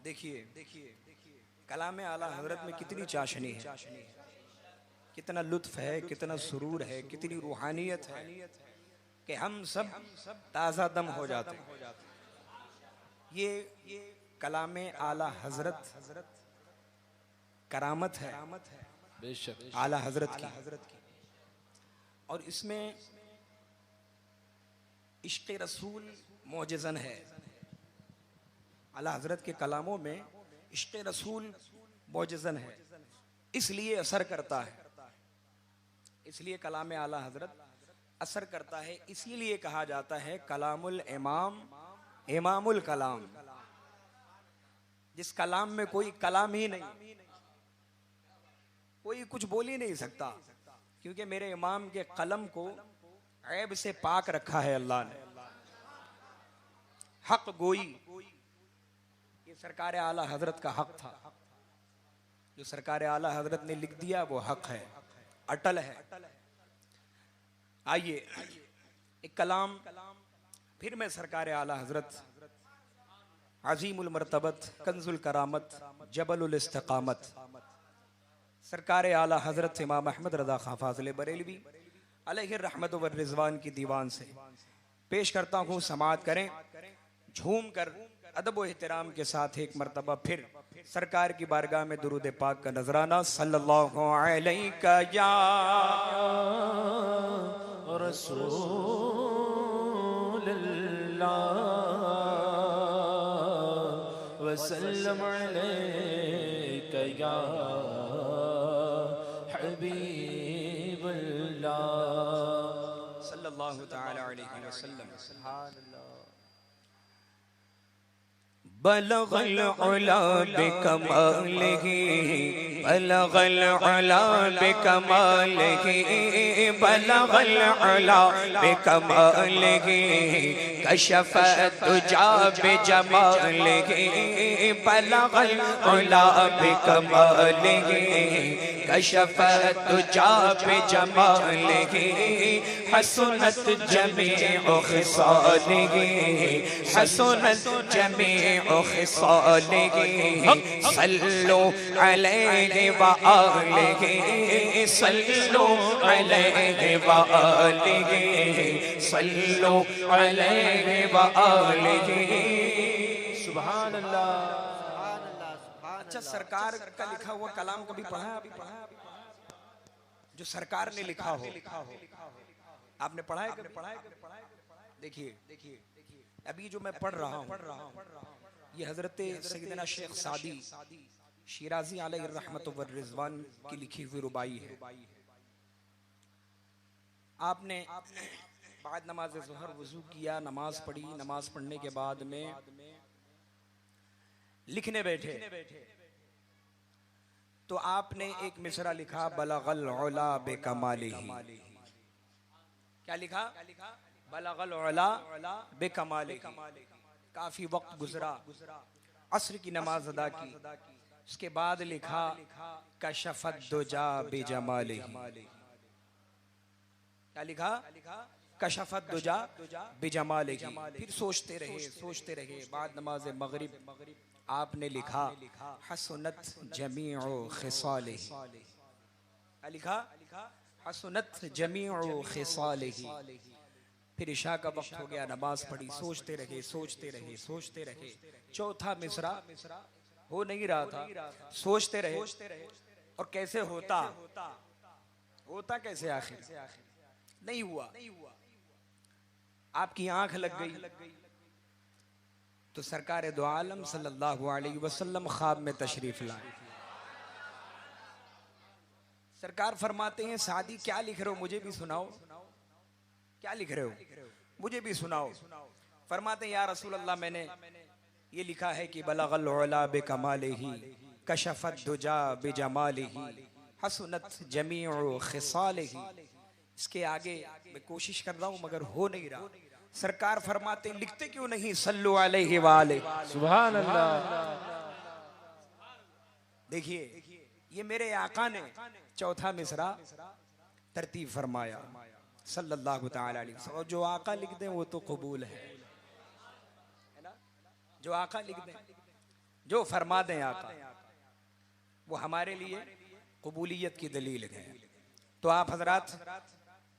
देखिए कलाम आला हजरत में कितनी चाशनी है, कितना लुत्फ है, कितना सुरूर है, कितनी रूहानियत है कि हम सब ताज़ा दम हो जाते हैं। ये कलाम आला हजरत करामत है बेशक आला हजरत की। और इसमें इश्क़ रसूल मोजज़न है। आला हजरत के कलामों में इश्क़ रसूल मोजज़न है, इसलिए असर करता है, इसलिए कलाम आला हजरत असर करता है। इसीलिए कहा जाता है कलामुल इमाम इमामुल कलाम। जिस कलाम में कोई कलाम ही नहीं, कोई कुछ बोल ही नहीं सकता, क्योंकि मेरे इमाम के कलम को ऐब से पाक रखा है अल्लाह ने। हक गोई ये सरकार आला हजरत का हक था। जो सरकार आला हजरत ने लिख दिया वो हक है, अटल है। आइए एक कलाम फिर मैं सरकार आला हजरत अजीमुल मर्तबत कंजुल करामत जबलुल इस्तिकामत सरकार आला हजरत इमाम अहमद रज़ा खां फाज़िल बरेलवी अलैहि रहमत व रिज़वान की दीवान से पेश करता हूँ। समाअत करें झूम कर अदब व एहतराम के साथ एक मर्तबा फिर सरकार की बारगाह में दुरूद पाक का नजराना। सल्लल्लाहु अलैका या रसूलल्लाह वसल्लम अलैका या हबीबल्लाह सल्लल्लाहु तआला अलैहि वसल्लम। बलगल उला बिकमालिही बलगल उला बिकमालिही बलगल उला बिकमालिही कशफ तुजा बिजमालिही बलगल उला बिकमालिही कशफ तुजा बिजमालिही हसनत जमीउ खिसालिही हसनत जमीउ खिसालिही सल्लु अलैहि व आलिही सल्लु अलैहि व आलिही सल्लु अलैहि व आलिही। सुभान अल्लाह। अच्छा, सरकार का लिखा हुआ कलाम कभी पढ़ा? जो सरकार ने लिखा हो आपने पढ़ा है कभी? देखिए अभी जो मैं पढ़ रहा हूँ ये हजरत सैयदना शेख सादी शिराजी अलैहि रहमत व रिज़वान की लिखी हुई रुबाई है। आपने बाद नमाज ज़ोहर वज़ू किया, नमाज पढ़ी, नमाज पढ़ने के बाद में लिखने बैठे तो आपने एक मिसरा लिखा बलगल उला बेकमालिही। क्या लिखा? बलगल उला बेकमालिही। काफी वक्त गुजरा, असर की नमाज अदा की, उसके बाद लिखा कशफत दुजा बिजमालिही। क्या लिखा? कशफत दुजा बिजमालिही। फिर सोचते रहे बाद नमाज मगरिब आपने लिखा हसनत जमीउ खिसालिही। क्या लिखा? हसनत जमीउ खिसालिही। फिर इशा का वक्त हो गया, नमाज पढ़ी, सोचते रहे। चौथा मिसरा हो नहीं रहा था, सोचते रहे और कैसे होता कैसे आखिर नहीं हुआ। आपकी आंख लग गई तो सरकार दो आलम सल्लल्लाहु अलैहि वसल्लम ख्वाब में तशरीफ लाए। सरकार फरमाते हैं सादी क्या लिख रहे हो, मुझे भी सुनाओ। क्या लिख रहे हो, मुझे भी सुनाओ। फरमाते हैं या रसूल अल्लाह मैंने ये लिखा है कि बलगल उला बिकमालिही कशफत दुजा बिजमालिही हसनत जमीउ खिसालिही। इसके आगे मैं कोशिश कर रहा हूँ मगर हो नहीं रहा। सरकार फरमाते लिखते क्यों नहीं सल्लु अलैहि व आलिहि। सुभान अल्लाह। देखिए ये मेरे आका ने चौथा मिसरा तरतीब फरमाया सल्लल्लाहु तआला अलैहि वसल्लम। और जो आका लिख दें वो तो कबूल है ना, जो आका लिख दें। जो फरमा दें आका वो हमारे लिए कबूलियत की दलील है। तो आप हजरात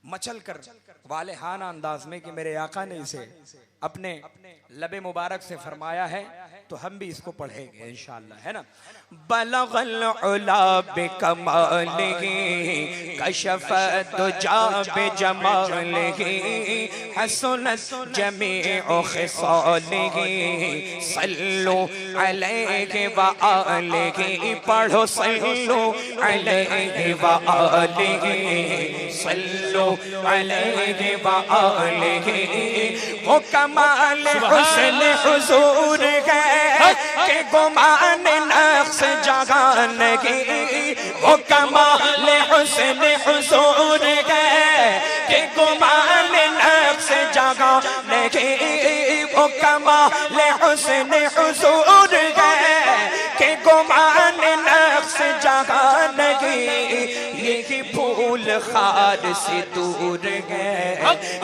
मचल कर वाले हाना अंदाज में कि मेरे आका ने इसे अपने लबे मुबारक से फरमाया है, तो हम भी इसको पढ़ेंगे इंशाअल्लाह, है ना। बलगल उला बिकमालिही कशफत दुजा बिजमालिही हसनत जमीउ खिसालिही सल्लु अलैहि व आलिही। पढ़ो सल्लु अलैहि व आलिही सल्लु अलैहि व आलिही। वो कमाल हुस्न हुजूर है कि गुमान नफ्स जगानगी। वो कमाल हुस्न हुजूर है कि गुमान नफ्स जगानगी। वो कमाल हुस्न हुजूर है कि गुमान नफ्स जगानगी। यही फूल खार से दूर है,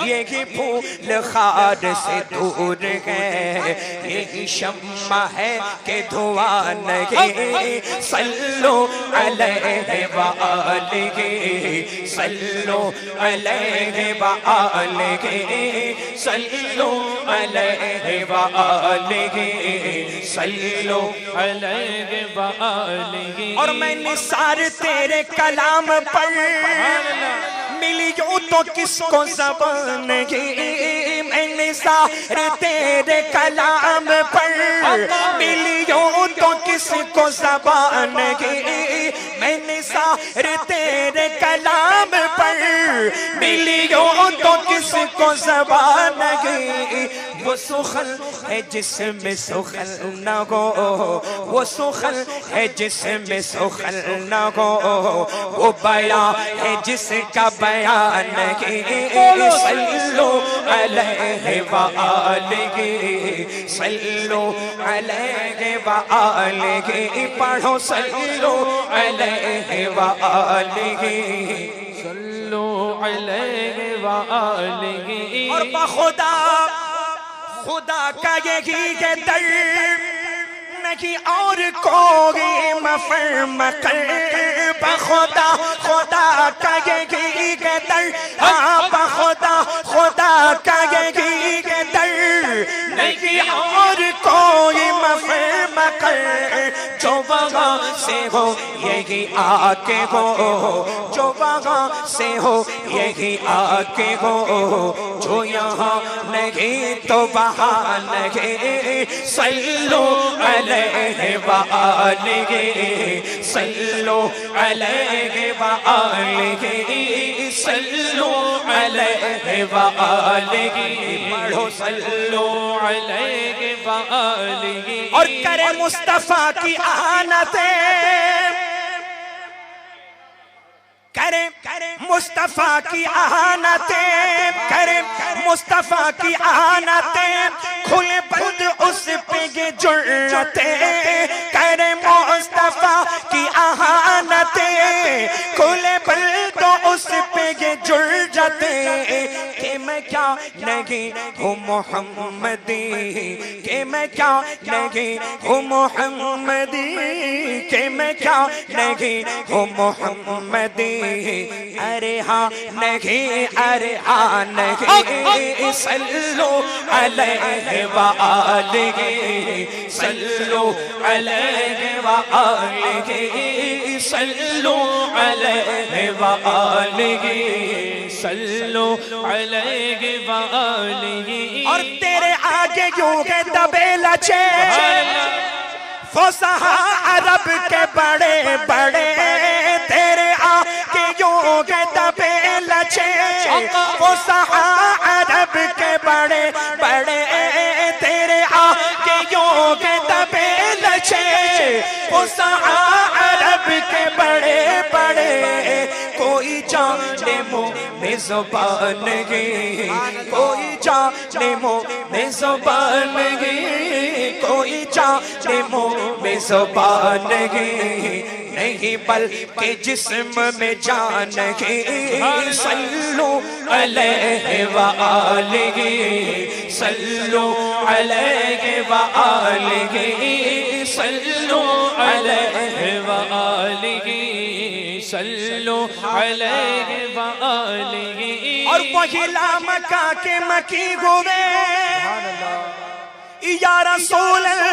यही फूल खार से दूर है, यही शम्मा है कि धुआं नहीं। सल्लु अलैहि व आलिही सल्लु अलैहि व आलिही सल्लु अलैहि व आलिही सल्लु अलैहि व आलिही। और मैं निसार तेरे कलाम पर मिली यूं तो किसको ज़बान की। मैं निसार तेरे कलाम पर मिली यूं तो किसको ज़बान की। मैं निसार तेरे कलाम पर मिली यूं तो किसको ज़बान की। वो सुखल है जिसमें सुखल न हो, वो सुखल है जिसमें सुखल न हो, वो बयां है जिसका बयान नहीं। सल्लु अलैहि व आलिही सल्लु अलैहि व आलिही। पढ़ो सल्लु अलैहि व आलिही सल्लु अलैहि व आलिही। और बखुदा खुदा का यही है दर नहीं और कोई मफर मकर। बखुदा खुदा का यही है दर, हाँ बखुदा खुदा का यही है दर नहीं और कोई मफर मकर। जो वहाँ से हो यही आके हो, जो वहाँ से हो यही आके हो, जो यहाँ नहीं तो वहाँ नहीं। सल्लु अलैहि व आलिही सल्लु अलैहि व आलिही सल्लु अलैहि व आलिही। पढ़ो सल्लु अलैहि व आलिही। और करे मुस्तफा की आनतें, करे मुस्तफा की आनतें, करे मुस्तफा की आनतें, खुले बंद उस पे ये जुर्रतें। करे मुस्तफा की आनतें, खुले बंद उस पे ये जुर्रतें। कि मैं क्या नहीं हूँ मोहम्मदी, कि मैं क्या नहीं हूँ मोहम्मदी, कि मैं क्या नहीं हूँ मोहम्मदी। अरे हाँ नहीं, अरे हाँ नहीं। सल्लु अलैहि व आलिही सल्लु अलैहि व आलिही सल्लु अलैहि व आलिही सल्लु अलैहि व आलिही। और तेरे आगे यूं के दबे लचे फुसहा अरब के बड़े बड़े। तेरे आगे यूं के दबे लचे फुसहा अरब के बड़े बड़े। तेरे आगे यूं के दबे लचे फुसहा अरब के बड़े बड़े। कोई जाने मुँह में ज़ुबान की, कोई जाने मुँह में ज़ुबान की, कोई जाने मुँह में ज़ुबान की नहीं बल्कि जिस्म में जान की। सल्लु अलैहि व आलिही सल्लु अलैहि व आलिही सल्लु अलैहि व आलिहि सल्लु अलैहि व आलिहि। और पहिला मक्का के मकी हुए या रसूल अल्लाह,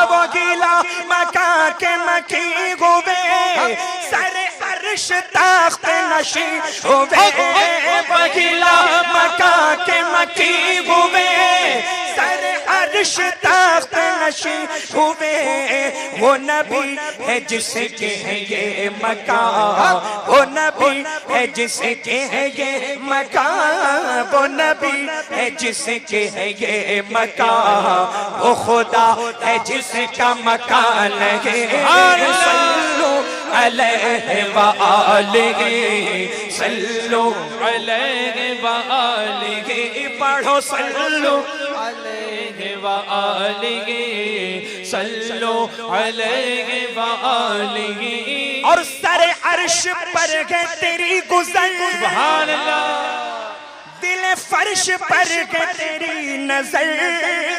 पहिला मक्का के मकी हुए सर अर्श तख्त नशी हुए। पहिला मक्का के मकी हुए सर अर्श तख्त नशी हुए। वो नबी है जिसके है ये मकान, वो नबी है जिसके है ये मकान, वो नबी है जिसके है ये मकान, वो खुदा है जिसका मकान है। सल्लु अलैहि व आलिहि सल्लु अलैहि व आलिहि। पढ़ो सल्लु अलैहि व आलिहि सल्लु अलैहि व आलिहि। और सरे अर्श पर है तेरी गुज़र, सुभान अल्लाह, दिल फर्श पर है तेरी नजर,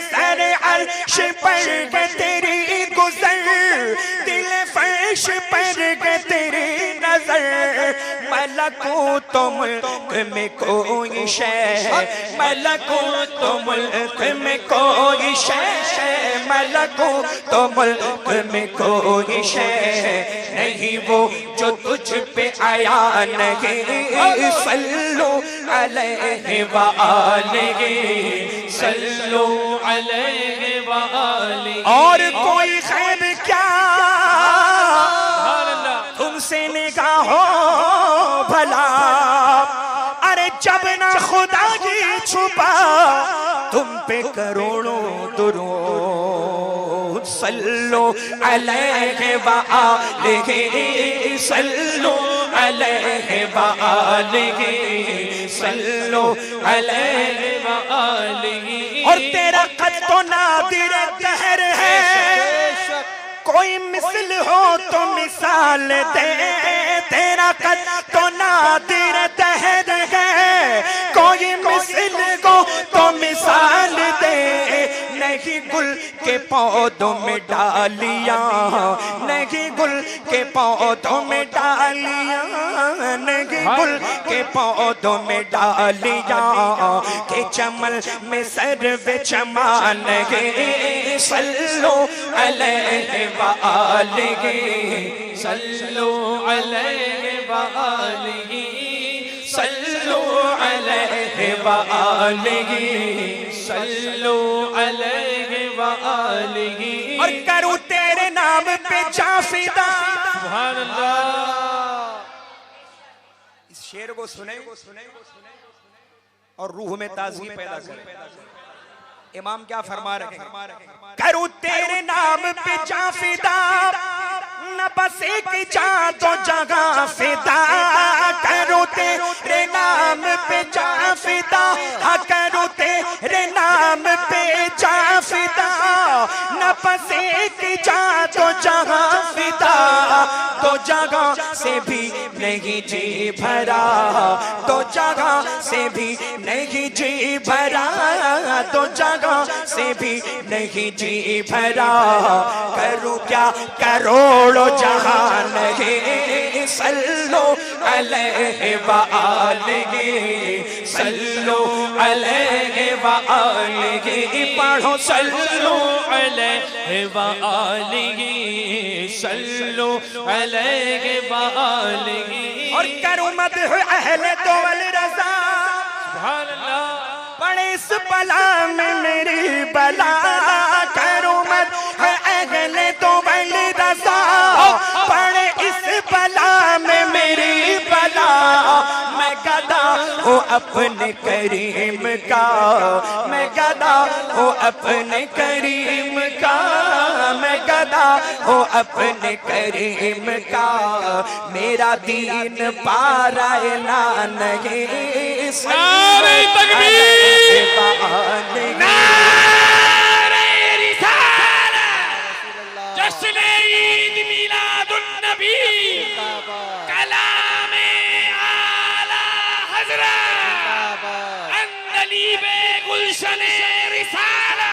सरे अर्श पर है तेरी गुज़र, दिल फर्श पर है तेरी नजर। मलकूत मुल्क में कोई शै, मलकूत मुल्क में कोई शै, मलकूत मुल्क में कोई शै नहीं वो जो तुझ पे आया नहीं। सल्लु अलैहि व आलिहि सल्लु अलैहि व आलिहि। और कोई खैर क्या तुमसे निगाहो भला, अरे जब ना खुदा की छुपा तुम पे करोड़ों दुरूद। सल्लु अलैहि व आलिहि सल्लु अलैहि व आलिहि सल्लु अलैहि व आलिहि। और तेरा कद तो नादिर दहर है, कोई मिसल हो तो मिसाल दे। तेरा कद तो नादिर दहर है, कोई मिसल हो तो मिसाल दे। नहीं गुल के पौधों में डालियां, नहीं गुल के पौधों में डालियां, नहीं गुल के पौधों में डालियां के चमन में सर्व चमान है। सल्लु अलैहि व आलिहि सल्लु अलैहि व आलिहि सल्लु अलैहि व आलिहि सल्लु अलैहि व आलिहि। और करूं तेरे नाम पे जाफिदा, सुभान अल्लाह। इस शेर को सुने और रूह में ताज़गी पैदा करे। इमाम क्या फरमा रहे हैं? करूं तेरे नाम पे जाफिदा, न बस एक जा तो जगह फिदा। करूं तेरे नाम पे जाफिदा, हाँ करूं तेरे नाम पे जाफिदा, न बस एक जा तो जगह फिदा। तो जगह से भी नहीं जी भरा, तो जगह से भी नहीं जी भरा, तो जगह से भी नहीं जी भरा। करूं क्या करोड़ों जहान है। सल्लु अलैहि व आलिहि सल्लु अलैहि व आलिहि। पढ़ो सल्लु अलैहि व आलिहि सल्लु अलैहि व आलिहि। और करूं मदह अहले दौल रज़ा, सुभान अल्लाह। पड़े इस बला में मेरी बला, करूं मदह अहले दौल रज़ा, पड़े इस बला में मेरी बला। मैं गदा हूँ अपने करीम का, मैं गदा हूँ अपने करीम का, मैं गदा हूँ अपने करीम का। मेरा दीन पाराए ना नहीं। नारे तकबीर, नारे रिसालत, जश्न ईद मिलादुन नबी, कलामे आला हज़रत, अंदलीबे गुलशने